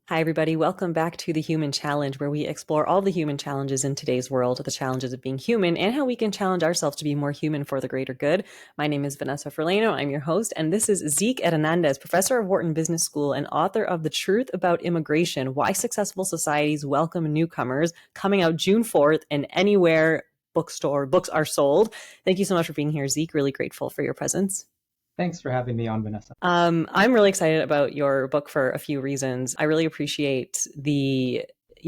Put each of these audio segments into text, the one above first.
Hi, everybody. Welcome back to the Human Challenge, where we explore all the human challenges in today's world, the challenges of being human, and how we can challenge ourselves to be more human for the greater good. My name is Vanessa. I'm your host, and this is Zeke Hernandez, professor of Wharton Business School and author of The Truth About Immigration: Why Successful Societies Welcome Newcomers, coming out June 4th and anywhere bookstore books are sold. Thank you so much for being here, Zeke. Really grateful for your presence. Thanks for having me on, Vanessa. I'm really excited about your book for a few reasons. I really appreciate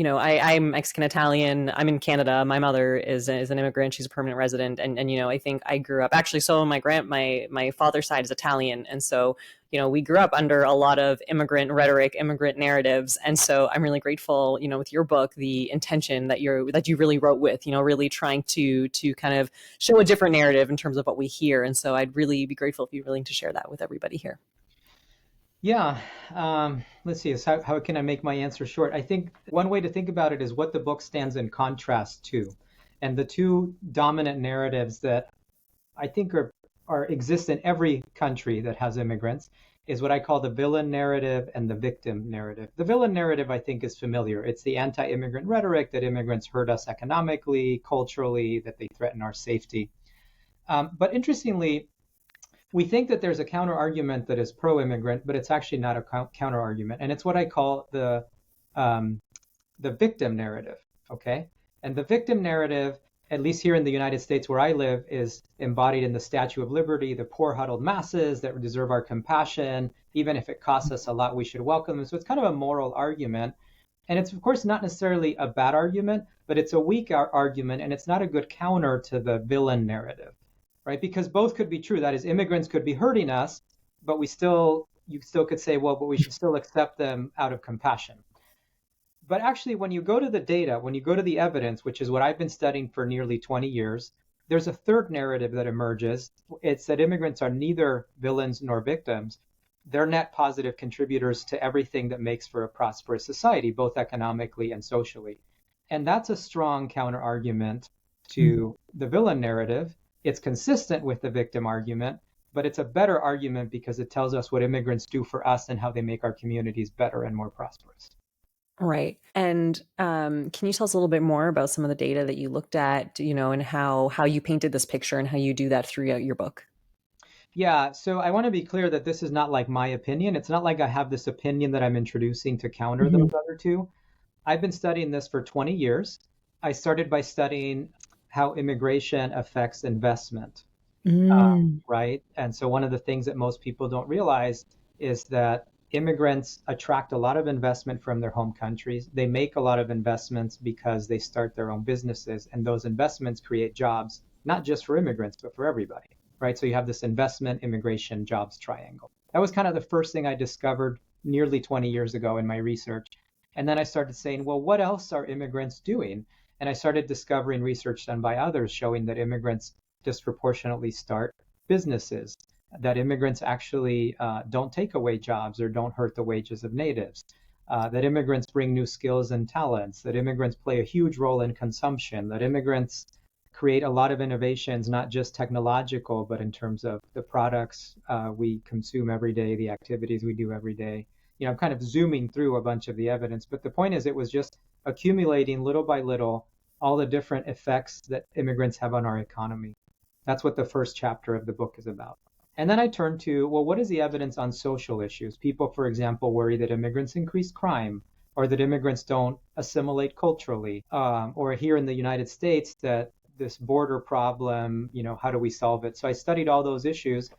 I'm Mexican Italian. I'm in Canada. My mother is an immigrant. She's a permanent resident, and I think I grew up actually. So my father's side is Italian, and so we grew up under a lot of immigrant rhetoric, immigrant narratives, and so I'm really grateful, with your book, the intention that you really wrote with, really trying to kind of show a different narrative in terms of what we hear, and so I'd really be grateful if you're willing to share that with everybody here. Yeah, let's see. How can I make my answer short? I think one way to think about it is what the book stands in contrast to. And the two dominant narratives that I think are exist in every country that has immigrants is what I call the villain narrative and the victim narrative. The villain narrative, I think, is familiar. It's the anti-immigrant rhetoric that immigrants hurt us economically, culturally, that they threaten our safety. But interestingly, we think that there's a counter argument that is pro-immigrant, but it's actually not a counter argument, and it's what I call the victim narrative. Okay, and the victim narrative, at least here in the United States where I live, is embodied in the Statue of Liberty: the poor huddled masses that deserve our compassion, even if it costs us a lot, we should welcome them. So it's kind of a moral argument, and it's of course not necessarily a bad argument, but it's a weak argument, and it's not a good counter to the villain narrative. Right? Because both could be true. That is, immigrants could be hurting us, but you still could say, well, but we should still accept them out of compassion. But actually, when you go to the data, when you go to the evidence, which is what I've been studying for nearly 20 years, there's a third narrative that emerges. It's that immigrants are neither villains nor victims. They're net positive contributors to everything that makes for a prosperous society, both economically and socially. And that's a strong counter argument to the villain narrative. It's consistent with the victim argument, but it's a better argument because it tells us what immigrants do for us and how they make our communities better and more prosperous. Right. And can you tell us a little bit more about some of the data that you looked at, and how you painted this picture and how you do that throughout your book? Yeah, so I want to be clear that this is not like my opinion. It's not like I have this opinion that I'm introducing to counter those other two. I've been studying this for 20 years. I started by studying how immigration affects investment, right? And so one of the things that most people don't realize is that immigrants attract a lot of investment from their home countries. They make a lot of investments because they start their own businesses, and those investments create jobs, not just for immigrants, but for everybody, right? So you have this investment, immigration, jobs triangle. That was kind of the first thing I discovered nearly 20 years ago in my research. And then I started saying, well, what else are immigrants doing? And I started discovering research done by others showing that immigrants disproportionately start businesses, that immigrants actually don't take away jobs or don't hurt the wages of natives, that immigrants bring new skills and talents, that immigrants play a huge role in consumption, that immigrants create a lot of innovations, not just technological, but in terms of the products we consume every day, the activities we do every day. I'm kind of zooming through a bunch of the evidence, but the point is it was just accumulating little by little all the different effects that immigrants have on our economy. That's what the first chapter of the book is about. And then I turned to, well, what is the evidence on social issues? People, for example, worry that immigrants increase crime, or that immigrants don't assimilate culturally, or here in the United States that this border problem, how do we solve it? So I studied all those issues,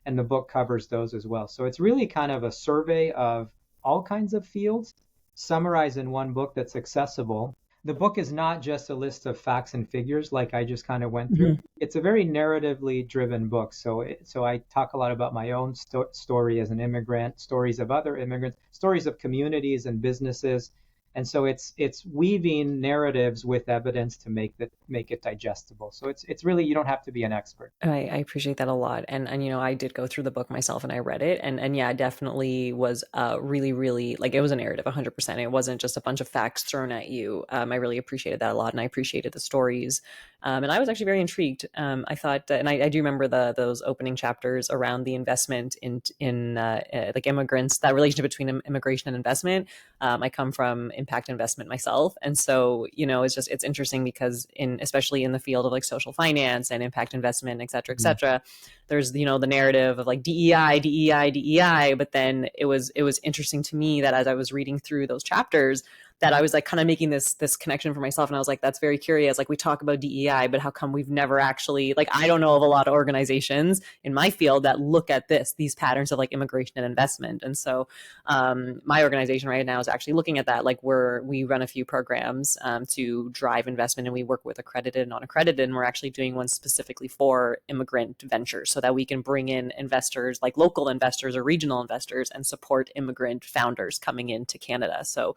and the book covers those as well. So it's really kind of a survey of all kinds of fields summarized in one book that's accessible. The book is not just a list of facts and figures like I just kind of went through. It's a very narratively driven book. So I talk a lot about my own story as an immigrant, stories of other immigrants, stories of communities and businesses. And so it's weaving narratives with evidence to make it digestible. So it's really, you don't have to be an expert. I appreciate that a lot. And I did go through the book myself and I read it. And yeah, it definitely was really, really, like, it was a narrative 100%. It wasn't just a bunch of facts thrown at you. I really appreciated that a lot. And I appreciated the stories And I was actually very intrigued. I thought, and I do remember those opening chapters around the investment in like immigrants, that relationship between immigration and investment. I come from impact investment myself, and so it's interesting because especially in the field of like social finance and impact investment, et cetera, there's the narrative of like DEI, DEI, DEI, but then it was interesting to me that as I was reading through those chapters, that I was like kind of making this connection for myself. And I was like, that's very curious. Like we talk about DEI, but how come we've never actually, like, I don't know of a lot of organizations in my field that look at these patterns of like immigration and investment. And so my organization right now is actually looking at that. Like we run a few programs to drive investment, and we work with accredited and non-accredited. And we're actually doing one specifically for immigrant ventures so that we can bring in investors, like local investors or regional investors, and support immigrant founders coming into Canada. So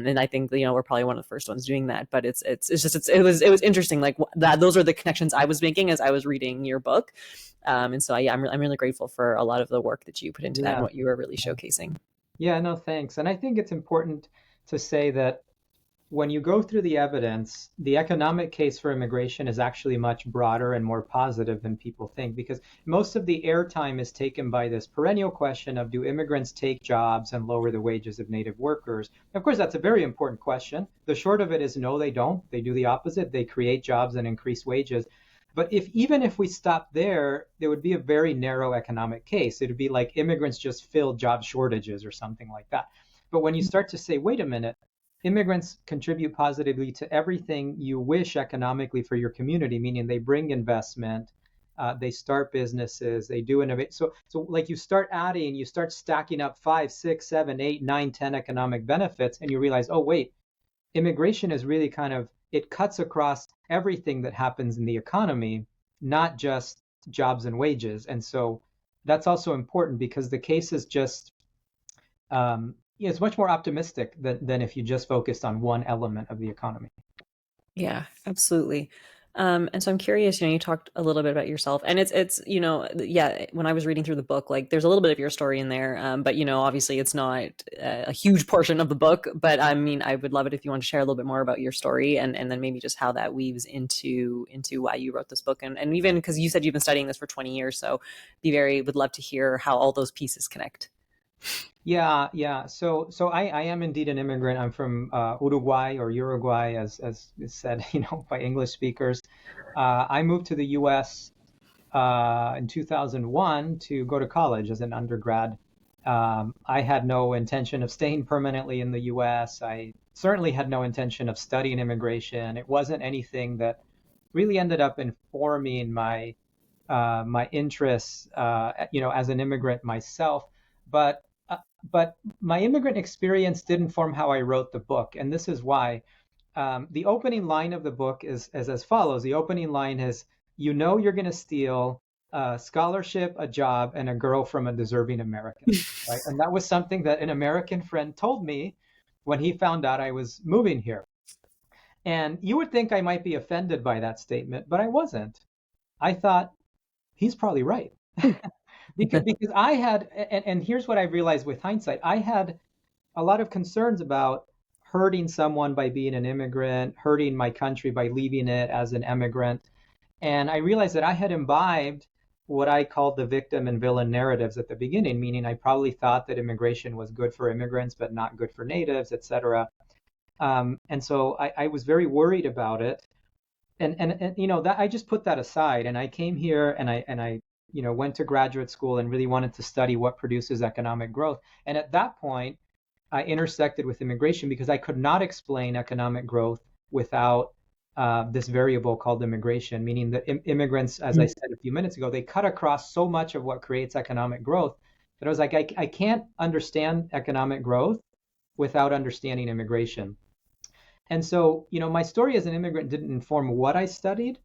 and I think we're probably one of the first ones doing that. But it was interesting, like that. Those are the connections I was making as I was reading your book, and so I'm really grateful for a lot of the work that you put into that and what you were really showcasing. Yeah, no, thanks. And I think it's important to say that when you go through the evidence, the economic case for immigration is actually much broader and more positive than people think, because most of the airtime is taken by this perennial question of, do immigrants take jobs and lower the wages of native workers? Of course, that's a very important question. The short of it is no, they don't. They do the opposite. They create jobs and increase wages. But even if we stop there, there would be a very narrow economic case. It would be like immigrants just fill job shortages or something like that. But when you start to say, wait a minute, immigrants contribute positively to everything you wish economically for your community, meaning they bring investment, they start businesses, they do innovate. So like you start stacking up 5, 6, 7, 8, 9, 10 economic benefits, and you realize, oh, wait, immigration is really it cuts across everything that happens in the economy, not just jobs and wages. And so that's also important because the case is just, it's much more optimistic than if you just focused on one element of the economy. Yeah, absolutely. And so I'm curious, you talked a little bit about yourself, and it's yeah, when I was reading through the book, like there's a little bit of your story in there, but obviously it's not a huge portion of the book, but I mean, I would love it if you want to share a little bit more about your story, and then maybe just how that weaves into why you wrote this book, and even because you said you've been studying this for 20 years, so would love to hear how all those pieces connect. Yeah. So I am indeed an immigrant. I'm from Uruguay, or Uruguay, as is said, by English speakers. I moved to the U.S. In 2001 to go to college as an undergrad. I had no intention of staying permanently in the U.S. I certainly had no intention of studying immigration. It wasn't anything that really ended up informing my interests, as an immigrant myself. But my immigrant experience did inform how I wrote the book, and this is why. The opening line of the book is as follows. The opening line is, you're going to steal a scholarship, a job, and a girl from a deserving American. Right? And that was something that an American friend told me when he found out I was moving here. And you would think I might be offended by that statement, but I wasn't. I thought, he's probably right. because I had, and here's what I realized with hindsight, I had a lot of concerns about hurting someone by being an immigrant, hurting my country by leaving it as an immigrant. And I realized that I had imbibed what I called the victim and villain narratives at the beginning, meaning I probably thought that immigration was good for immigrants, but not good for natives, et cetera. And so I was very worried about it. And that I just put that aside, and I came here and I went to graduate school and really wanted to study what produces economic growth. And at that point, I intersected with immigration because I could not explain economic growth without this variable called immigration, meaning that immigrants, as I said a few minutes ago, they cut across so much of what creates economic growth that I was like, I can't understand economic growth without understanding immigration. And so, my story as an immigrant didn't inform what I studied,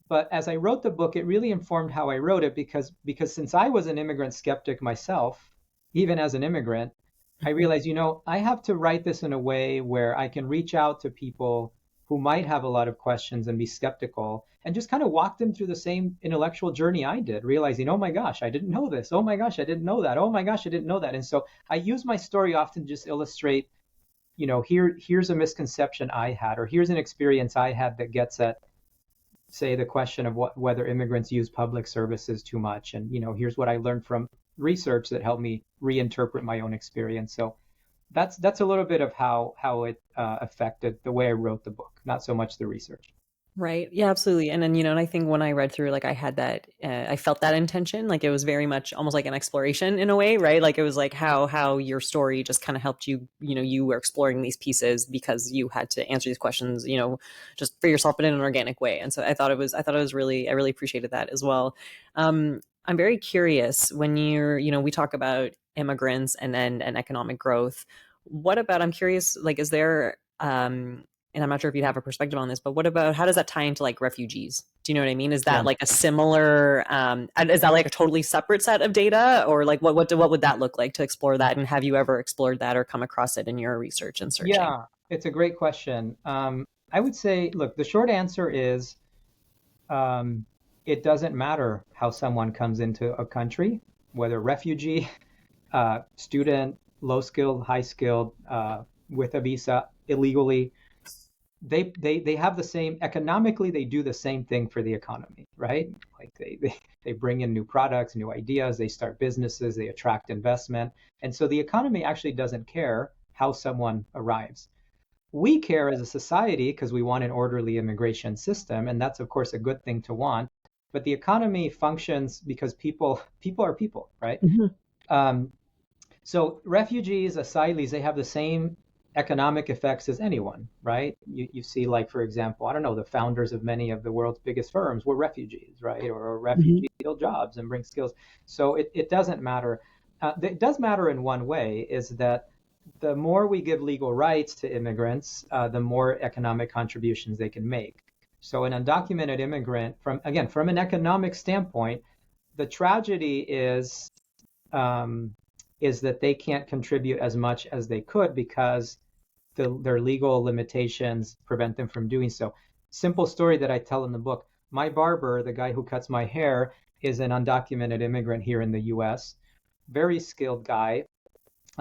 but as I wrote the book, it really informed how I wrote it because since I was an immigrant skeptic myself, even as an immigrant, I realized, I have to write this in a way where I can reach out to people who might have a lot of questions and be skeptical and just kind of walk them through the same intellectual journey I did, realizing, oh my gosh, I didn't know this. Oh my gosh, I didn't know that. Oh my gosh, I didn't know that. And so I use my story often to just illustrate, here's a misconception I had, or here's an experience I had that gets at say the question of whether immigrants use public services too much. And, here's what I learned from research that helped me reinterpret my own experience. So that's a little bit of how it affected the way I wrote the book, not so much the research. Right. Yeah, absolutely. And then, and I think when I read through, like I had that, I felt that intention, like it was very much almost like an exploration in a way, right? Like it was like how your story just kind of helped you, you were exploring these pieces because you had to answer these questions, just for yourself, but in an organic way. And so I thought it was really, I really appreciated that as well. I'm very curious when we talk about immigrants and economic growth. What about, I'm curious, like, is there, and I'm not sure if you'd have a perspective on this, but what about, how does that tie into like refugees? Do you know what I mean? Is that Yeah. like a similar, is that like a totally separate set of data, or like what would that look like to explore that? And have you ever explored that or come across it in your research and searching? Yeah, it's a great question. I would say, look, the short answer is um, it doesn't matter how someone comes into a country, whether refugee, student, low skilled, high skilled, with a visa, illegally. They have the same economically. They do the same thing for the economy, right? Like they bring in new products, new ideas. They start businesses. They attract investment, and so the economy actually doesn't care how someone arrives. We care as a society because we want an orderly immigration system, and that's of course a good thing to want. But the economy functions because people are people, right? Mhm. Um, so refugees, asylees, they have the same economic effects as anyone, right? You see, like, for example, I don't know, the founders of many of the world's biggest firms were refugees, right? Or Mhm. refugees build jobs and bring skills. So it doesn't matter. It does matter in one way, is that the more we give legal rights to immigrants, the more economic contributions they can make. So an undocumented immigrant, from an economic standpoint, the tragedy um, is that they can't contribute as much as they could because their legal limitations prevent them from doing so. Simple story that I tell in the book. My barber, the guy who cuts my hair, is an undocumented immigrant here in the US. Very skilled guy.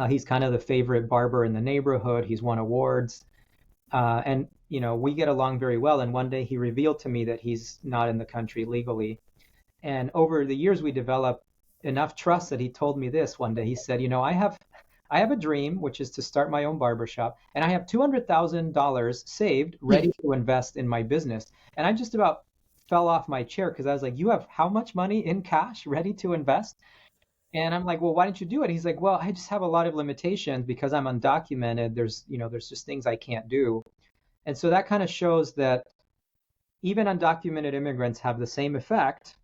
He's kind of the favorite barber in the neighborhood. He's won awards. And, we get along very well. And one day he revealed to me that he's not in the country legally. And over the years, we developed enough trust that he told me this one day. He said, I have a dream, which is to start my own barbershop, and I have $200,000 saved, ready to invest in my business. And I just about fell off my chair because I was like, you have how much money in cash ready to invest? And I'm like, well, why don't you do it? He's like, well, I just have a lot of limitations because I'm undocumented. There's just things I can't do. And so that kind of shows that even undocumented immigrants have the same effect.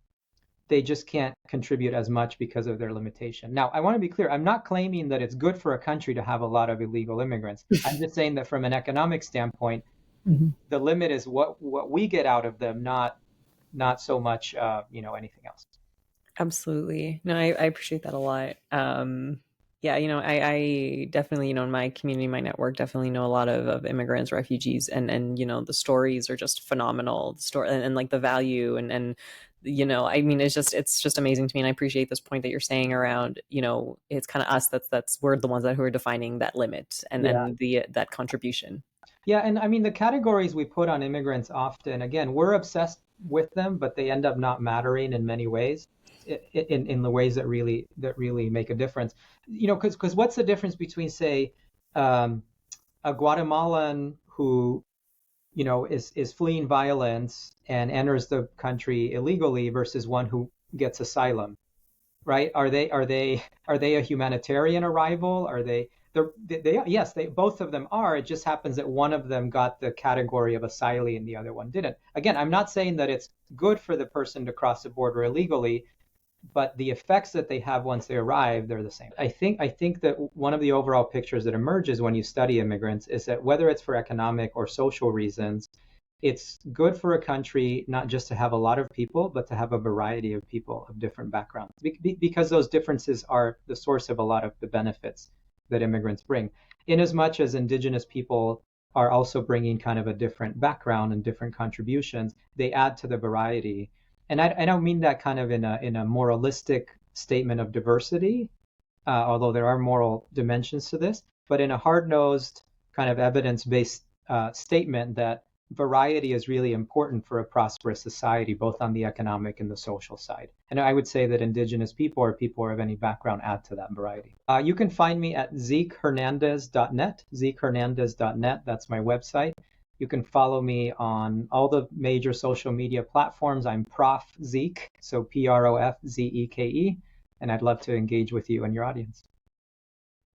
They just can't contribute as much because of their limitation. Now, I want to be clear. I'm not claiming that it's good for a country to have a lot of illegal immigrants. I'm just saying that from an economic standpoint, Mhm. the limit is what we get out of them, not so much anything else. Absolutely. No, I appreciate that a lot. Yeah, I definitely, in my community, my network, definitely know a lot of immigrants, refugees, and the stories are just phenomenal. The story and like the value and I mean, it's just amazing to me, and I appreciate this point that you're saying around, it's kind of us that's we're the ones who are defining that limit Yeah. and the that contribution. Yeah, and I mean the categories we put on immigrants often, again, we're obsessed with them, but they end up not mattering in many ways, in the ways that really make a difference. Because what's the difference between, say, um, a Guatemalan who is fleeing violence and enters the country illegally versus one who gets asylum, right? Are they a humanitarian arrival? Are they yes, they both of them are. It just happens that one of them got the category of asylee and the other one didn't. Again, I'm not saying that it's good for the person to cross the border illegally, but the effects that they have once they arrive, they're the same. I think that one of the overall pictures that emerges when you study immigrants is that whether it's for economic or social reasons, it's good for a country not just to have a lot of people, but to have a variety of people of different backgrounds, because those differences are the source of a lot of the benefits that immigrants bring. In as much as indigenous people are also bringing kind of a different background and different contributions, they add to the variety. And I don't mean that kind of in a moralistic statement of diversity, although there are moral dimensions to this, but in a hard-nosed kind of evidence-based statement that variety is really important for a prosperous society, both on the economic and the social side. And I would say that Indigenous people or people of any background add to that variety. You can find me at zekehernandez.net, zekehernandez.net. That's my website. You can follow me on all the major social media platforms. I'm Prof. Zeke, so PROFZEKE, and I'd love to engage with you and your audience.